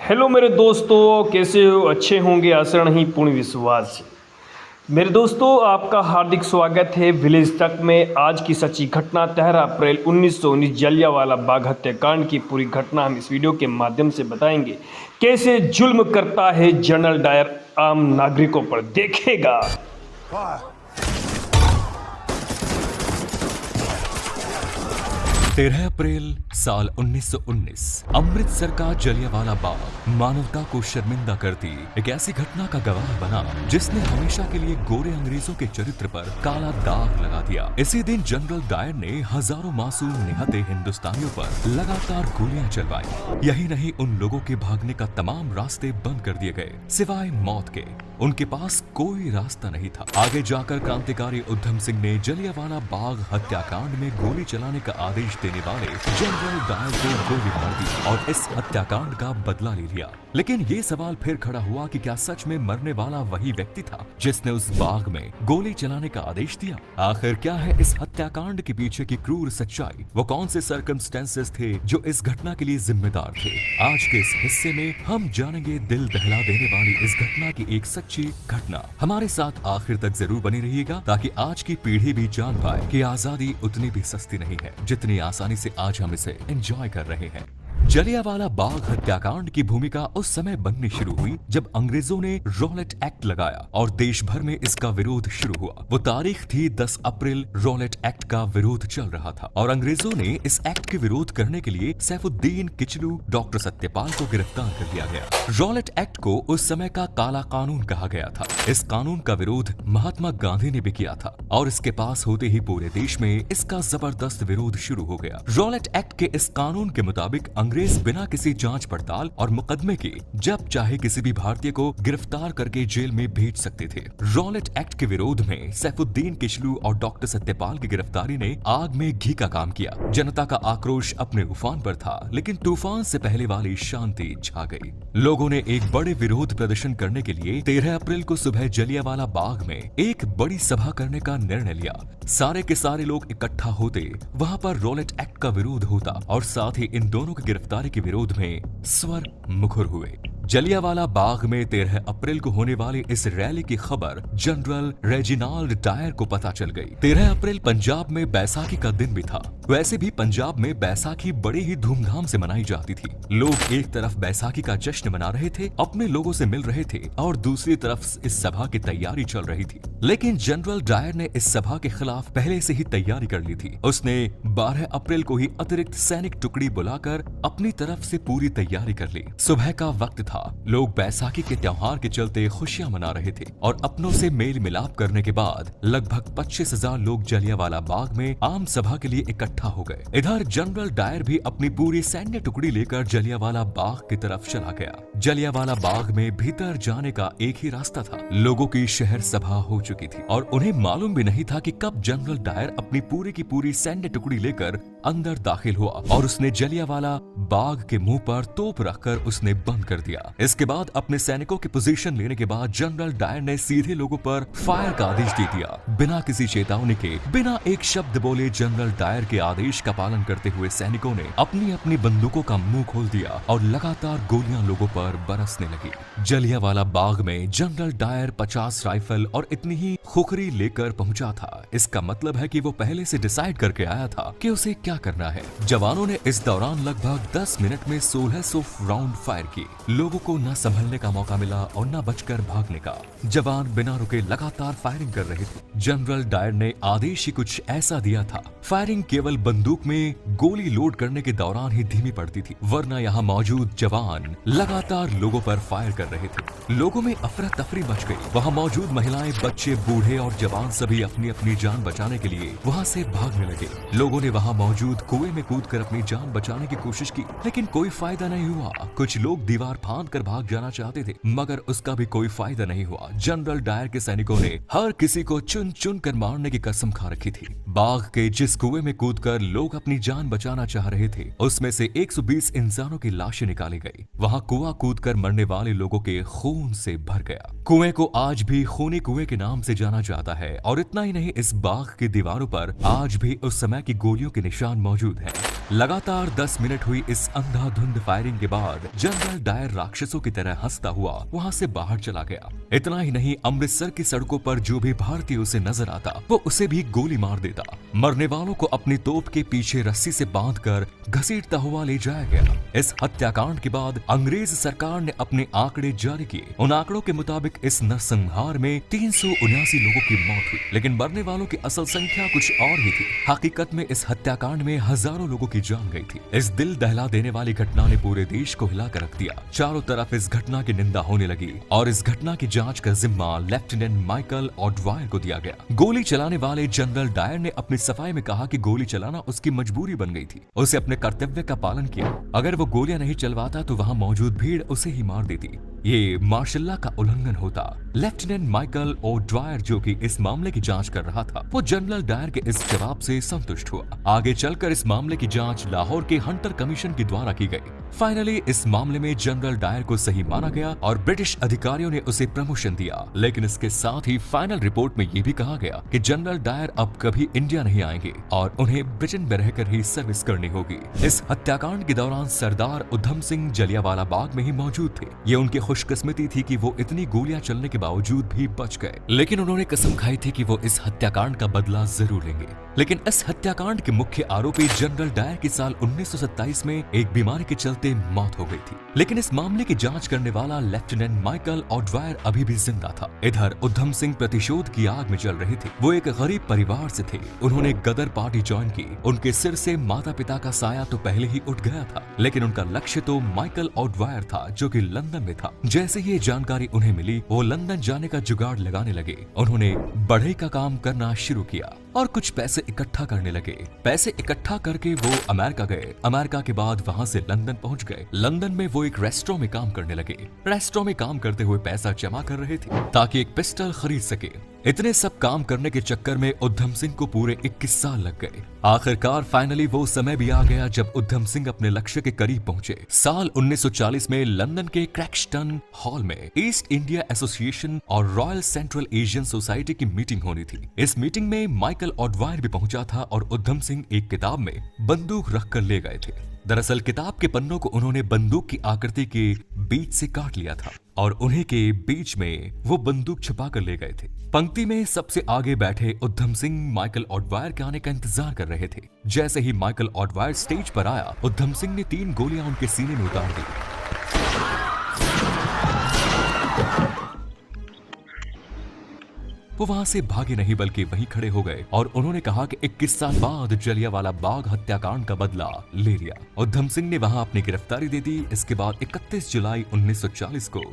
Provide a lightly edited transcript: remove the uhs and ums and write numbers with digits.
Hello मेरे दोस्तों, कैसे हो? अच्छे होंगे, आशा नहीं पूर्ण विश्वास है। मेरे दोस्तों, आपका हार्दिक स्वागत है विलेज तक में। आज की सच्ची घटना 13 अप्रैल 1919 जलियांवाला बाग हत्याकांड की पूरी घटना हम इस वीडियो के माध्यम से बताएंगे। कैसे जुल्म करता है जनरल डायर आम नागरिकों पर, देखेगा। 13 अप्रैल साल 1919 अमृतसर का जलियांवाला बाग मानवता को शर्मिंदा करती एक ऐसी घटना का गवाह बना जिसने हमेशा के लिए गोरे अंग्रेजों के चरित्र पर काला दाग लगा दिया। इसी दिन जनरल डायर ने हजारों मासूम निहत्थे हिंदुस्तानियों पर लगातार गोलियां चलवाई। यही नहीं, उन लोगों के भागने का तमाम रास्ते बंद कर दिए गए सिवाय मौत के। उनके पास कोई रास्ता नहीं था। आगे जाकर क्रांतिकारी उधम सिंह ने जलियांवाला बाग हत्याकांड में गोली चलाने का आदेश देने वाले जनरल डायर को गोली मार दी और इस हत्याकांड का बदला ले लिया। लेकिन ये सवाल फिर खड़ा हुआ कि क्या सच में मरने वाला वही व्यक्ति था जिसने उस बाग में गोली चलाने का आदेश दिया? आखिर क्या है इस हत्याकांड के पीछे की क्रूर सच्चाई? वो कौन से सर्कमस्टेंसेस थे जो इस घटना के लिए जिम्मेदार थे? आज के इस हिस्से में हम जानेंगे दिल दहला देने वाली इस घटना की एक सच्ची घटना। हमारे साथ आखिर तक जरूर बने रहिएगा ताकि आज की पीढ़ी भी जान पाए कि आजादी उतनी भी सस्ती नहीं है जितनी आसानी से आज हम इसे एंजॉय कर रहे हैं। जलियांवाला बाग हत्याकांड की भूमिका उस समय बननी शुरू हुई जब अंग्रेजों ने रॉलेट एक्ट लगाया और देश भर में इसका विरोध शुरू हुआ। वो तारीख थी 10 अप्रैल। रॉलेट एक्ट का विरोध चल रहा था और अंग्रेजों ने इस एक्ट के विरोध करने के लिए सैफुद्दीन किचलू, डॉक्टर सत्यपाल को गिरफ्तार कर लिया गया। रॉलेट एक्ट को उस समय का काला कानून कहा गया था। इस कानून का विरोध महात्मा गांधी ने भी किया था और इसके पास होते ही पूरे देश में इसका जबरदस्त विरोध शुरू हो गया। रॉलेट एक्ट के इस कानून के मुताबिक अंग्रेज बिना किसी जांच पड़ताल और मुकदमे के जब चाहे किसी भी भारतीय को गिरफ्तार करके जेल में भेज सकते थे। रॉलेट एक्ट के विरोध में सैफुद्दीन किचलू और डॉक्टर सत्यपाल की गिरफ्तारी ने आग में घी का काम किया। जनता का आक्रोश अपने उफान पर था, लेकिन तूफान से पहले वाली शांति छा गई। लोगों ने एक बड़े विरोध प्रदर्शन करने के लिए 13 अप्रैल को सुबह जलियांवाला बाग में एक बड़ी सभा करने का निर्णय लिया। सारे के सारे लोग इकट्ठा होते, वहां पर रॉलेट एक्ट का विरोध होता और साथ ही इन दोनों की गिरफ्तारी के विरोध में स्वर मुखर हुए। जलियांवाला बाग में 13 अप्रैल को होने वाली इस रैली की खबर जनरल रेजिनाल्ड डायर को पता चल गई। 13 अप्रैल पंजाब में बैसाखी का दिन भी था। वैसे भी पंजाब में बैसाखी बड़ी ही धूमधाम से मनाई जाती थी। लोग एक तरफ बैसाखी का जश्न मना रहे थे, अपने लोगों से मिल रहे थे और दूसरी तरफ इस सभा की तैयारी चल रही थी। लेकिन जनरल डायर ने इस सभा के खिलाफ पहले से ही तैयारी कर ली थी। उसने 12 अप्रैल को ही अतिरिक्त सैनिक टुकड़ी बुलाकर अपनी तरफ से पूरी तैयारी कर ली। सुबह का वक्त था। लोग बैसाखी के त्योहार के चलते खुशियां मना रहे थे और अपनों से मेल मिलाप करने के बाद लगभग 25,000 लोग जलियांवाला बाग में आम सभा के लिए इकट्ठा हो गए। इधर जनरल डायर भी अपनी पूरी सैन्य टुकड़ी लेकर जलियांवाला बाग की तरफ चला गया। जलियांवाला बाग में भीतर जाने का एक ही रास्ता था। लोगों की शहर सभा हो चुकी थी और उन्हें मालूम भी नहीं था कि कब जनरल डायर अपनी पूरी की पूरी सैन्य टुकड़ी लेकर अंदर दाखिल हुआ और उसने जलियांवाला बाग के मुंह पर तोप रखकर उसने बंद कर दिया। इसके बाद अपने सैनिकों की पोजीशन लेने के बाद जनरल डायर ने सीधे लोगों पर फायर का आदेश दे दिया। बिना किसी चेतावनी के, बिना एक शब्द बोले जनरल डायर के आदेश का पालन करते हुए सैनिकों ने अपनी अपनी बंदूकों का मुंह खोल दिया और लगातार गोलियां लोगों पर बरसने लगी। जलियांवाला बाग में जनरल डायर 50 राइफल और इतनी ही खुखरी लेकर पहुंचा था। इसका मतलब है कि वो पहले से डिसाइड करके आया था कि उसे क्या करना है। जवानों ने इस दौरान लगभग 10 मिनट में 1600 राउंड फायर किए। लोगों को न संभलने का मौका मिला और न बचकर भागने का। जवान बिना रुके लगातार फायरिंग कर रहे थे। जनरल डायर ने आदेश ही कुछ ऐसा दिया था। फायरिंग केवल बंदूक में गोली लोड करने के दौरान ही धीमी पड़ती थी, वरना यहाँ मौजूद जवान लगातार लोगों पर फायर कर रहे थे। लोगों में अफरा तफरी मच गई। वहाँ मौजूद महिलाएं, बच्चे, बूढ़े और जवान सभी अपनी अपनी जान बचाने के लिए वहाँ से भागने लगे। लोगों ने वहाँ मौजूद कुएं में कूदकर अपनी जान बचाने की कोशिश की, लेकिन कोई फायदा नहीं हुआ। कुछ लोग दीवार फांद कर भाग जाना चाहते थे, मगर उसका भी कोई फायदा नहीं हुआ। जनरल डायर के सैनिकों ने हर किसी को चुन चुन कर मारने की कसम खा रखी थी। बाग के जिस कुएं में कूदकर लोग अपनी जान बचाना चाह रहे थे, उसमें से 120 इंसानों की लाशें निकाली गई। वहां कुआं कूदकर मरने वाले लोगों के खून से भर गया। कुएं को आज भी खूनी कुएं के नाम से जाना जाता है और इतना ही नहीं, इस बाग की दीवारों पर आज भी उस समय की गोलियों के निशान मौजूद हैं। लगातार 10 मिनट हुई इस अंधाधुंध फायरिंग के बाद जनरल डायर राक्षसों की तरह हंसता हुआ वहां से बाहर चला गया। इतना ही नहीं, अमृतसर की सड़कों पर जो भी भारतीय उसे नजर आता वो उसे भी गोली मार देता। मरने वालों को अपनी तोप के पीछे रस्सी से बांधकर घसीटता हुआ ले जाया गया। इस हत्याकांड के बाद अंग्रेज सरकार ने अपने आंकड़े जारी किए। उन आंकड़ों के मुताबिक इस नरसंहार में 379 लोगों की मौत हुई, लेकिन मरने वालों की असल संख्या कुछ और ही थी। हकीकत में इस हत्याकांड में हजारों लोगों की जान गई थी। इस दिल दहला देने वाली घटना ने पूरे देश को हिला कर रख दिया। चारों तरफ इस घटना की निंदा होने लगी और इस घटना की जांच का जिम्मा लेफ्टिनेंट माइकल ऑडवायर को दिया गया। गोली चलाने वाले जनरल डायर ने अपनी सफाई में कहा कि गोली चलाना उसकी मजबूरी बन गई थी। उसे अपने कर्तव्य का पालन किया। अगर वो गोलियां नहीं चलवाता तो वहां मौजूद भीड़ उसे ही मार देती। ये मार्शल का उल्लंघन होता। लेफ्टिनेंट माइकल ओड्वायर, जो कि इस मामले की जांच कर रहा था, वो जनरल डायर के इस जवाब से संतुष्ट हुआ। आगे चलकर इस मामले की जांच लाहौर के हंटर कमीशन के द्वारा की गई। फाइनली इस मामले में जनरल डायर को सही माना गया और ब्रिटिश अधिकारियों ने उसे प्रमोशन दिया। लेकिन इसके साथ ही फाइनल रिपोर्ट में ये भी कहा गया कि जनरल डायर अब कभी इंडिया नहीं आएंगे और उन्हें ब्रिटेन में रहकर ही सर्विस करनी होगी। इस हत्याकांड के दौरान सरदार उधम सिंह जलियांवाला बाग में ही मौजूद थे। ये उनकी खुशकिस्मती थी कि वो इतनी गोलियां चलने के बावजूद भी बच गए, लेकिन उन्होंने कसम खाई थी कि वो इस हत्याकांड का बदला जरूर लेंगे। लेकिन इस हत्याकांड के मुख्य आरोपी जनरल डायर की साल 1927 में एक बीमारी के चलते मौत हो गई थी। लेकिन इस मामले की जांच करने वाला लेफ्टिनेंट माइकल ऑडवायर अभी भी जिंदा था। इधर उधम सिंह प्रतिशोध की आग में जल रहे थे। वो एक गरीब परिवार से थे। उन्होंने गदर पार्टी ज्वाइन की। उनके सिर से माता पिता का साया तो पहले ही उठ गया था, लेकिन उनका लक्ष्य तो माइकल ऑडवायर था, जो कि लंदन में था। जैसे ये जानकारी उन्हें मिली, वो लंदन जाने का जुगाड़ लगाने लगे। उन्होंने बढ़ई का काम करना शुरू किया और कुछ पैसे इकट्ठा करने लगे। पैसे इकट्ठा करके वो अमेरिका गए। अमेरिका के बाद वहां से लंदन पहुंच गए। लंदन में वो एक रेस्टोरेंट में काम करने लगे। रेस्टोरेंट में काम करते हुए पैसा जमा कर रहे थे ताकि एक पिस्टल खरीद सके। इतने सब काम करने के चक्कर में उधम सिंह को पूरे 21 साल लग गए। आखिरकार फाइनली वो समय भी आ गया जब उधम सिंह अपने लक्ष्य के करीब पहुंचे। साल 1940 में लंदन के क्रैक्सटन हॉल में ईस्ट इंडिया एसोसिएशन और रॉयल सेंट्रल एशियन सोसाइटी की मीटिंग होनी थी। इस मीटिंग में माइकल ऑडवायर भी पहुंचा था और उधम सिंह एक किताब में बंदूक रखकर ले गए थे। दरअसल किताब के पन्नों को उन्होंने बंदूक की आकृति के बीच से काट लिया था और उन्हीं के बीच में वो बंदूक छुपा कर ले गए थे। पंक्ति में सबसे आगे बैठे उधम सिंह माइकल ऑडवायर के आने का इंतजार कर रहे थे। जैसे ही माइकल ऑडवायर स्टेज पर आया, उधम सिंह ने 3 गोलियां उनके सीने में उतार दी। वो वहां से भागे नहीं बल्कि वहीं खड़े हो गए और उन्होंने कहा कि 21 साल बाद जलियांवाला बाग हत्याकांड का बदला ले लिया। उधम सिंह ने वहां अपनी गिरफ्तारी दे दी। इसके बाद 31 जुलाई 1940 को